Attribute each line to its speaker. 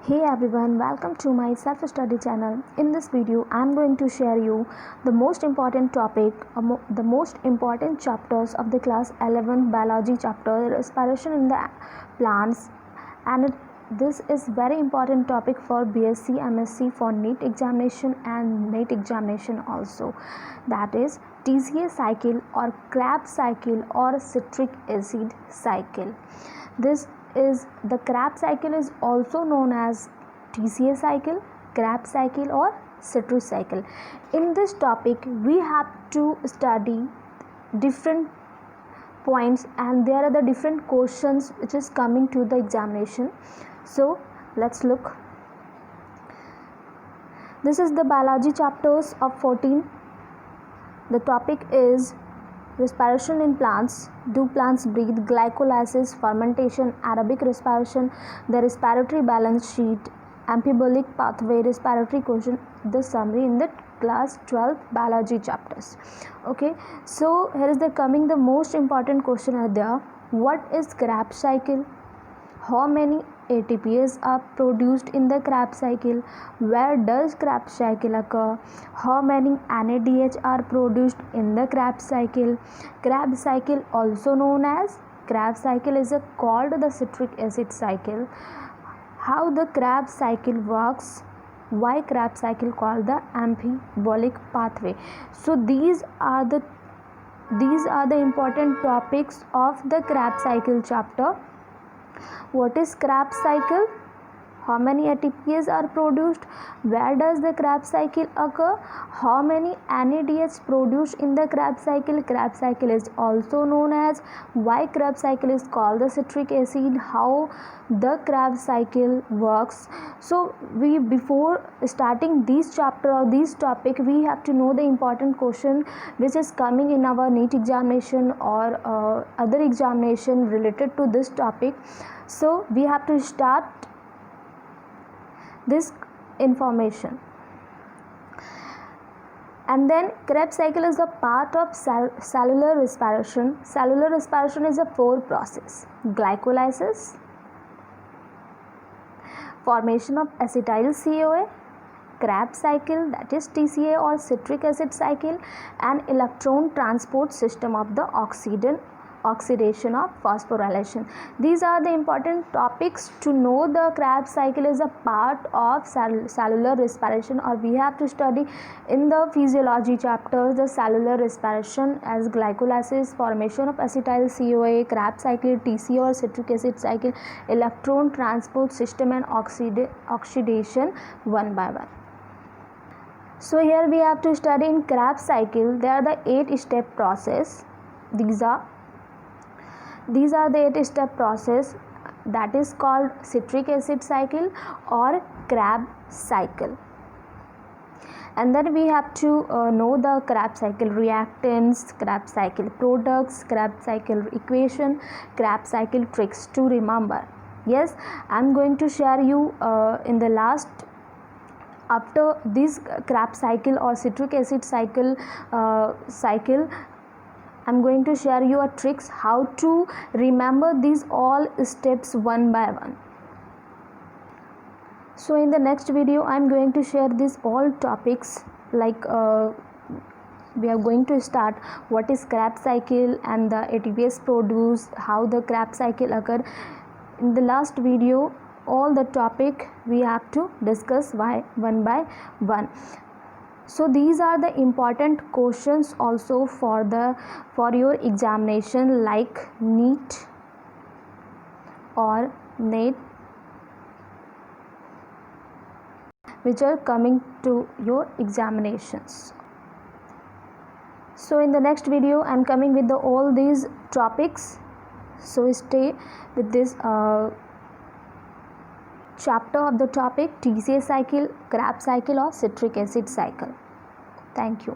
Speaker 1: Hey everyone, welcome to my self-study channel. In this video, I am going to share you the most important topic, the most important chapters of the class 11 biology chapter, respiration in the plants, and this is very important topic for BSc, MSc, for NEET examination and NET examination also. That is TCA cycle or Krebs cycle or citric acid cycle. This is the Krebs cycle is also known as TCA cycle, Krebs cycle or citrus cycle. In this topic we have to study different points and there are the different questions which is coming to the examination. So let's look. This is the biology chapters of 14. The topic is respiration in plants. Do plants breathe? Glycolysis, fermentation, aerobic respiration, the respiratory balance sheet, amphiboolic pathway, respiratory quotient, the summary in the class 12 biology chapters. Okay, so here is the most important question are there. What is Krebs cycle? How many ATPs are produced in the Krebs cycle? Where does Krebs cycle occur? How many NADH are produced in the Krebs cycle? Krebs cycle also known as Krebs cycle is called the citric acid cycle. How the Krebs cycle works? Why Krebs cycle called the amphiboolic pathway? So these are the important topics of the Krebs cycle chapter. What is Krebs cycle? How many ATPs are produced? Where does the Krebs cycle occur? How many NADH produced in the Krebs cycle? Krebs cycle is also known as. Why Krebs cycle is called the citric acid? How the Krebs cycle works? So we, before starting this chapter or this topic, we have to know the important question which is coming in our NEET examination or other examination related to this topic. So we have to start this information. And then Krebs cycle is a part of cellular respiration. Cellular respiration is a 4 process: glycolysis, formation of acetyl CoA, Krebs cycle, that is TCA or citric acid cycle, and electron transport system of the oxidation of phosphorylation. These are the important topics to know. The Krebs cycle is a part of cellular respiration, or we have to study in the physiology chapters the cellular respiration as glycolysis, formation of acetyl CoA, Krebs cycle, TCA or citric acid cycle, electron transport system and oxidation one by one. So here we have to study in Krebs cycle. There are the 8-step process. These are the 8-step process that is called citric acid cycle or Krebs cycle. And then we have to know the Krebs cycle reactants, Krebs cycle products, Krebs cycle equation, Krebs cycle tricks to remember. Yes, I am going to share you in the last, after this Krebs cycle or citric acid cycle I'm going to share you a tricks how to remember these all steps one by one. So in the next video I'm going to share these all topics, like we are going to start what is Krebs cycle and the ATPs produced, how the Krebs cycle occur. In the last video all the topic we have to discuss one by one. So these are the important questions also for your examination like NEET or NET, which are coming to your examinations. So in the next video I am coming with all these topics. So stay with this chapter of the topic TCA cycle, Krebs cycle or citric acid cycle. Thank you.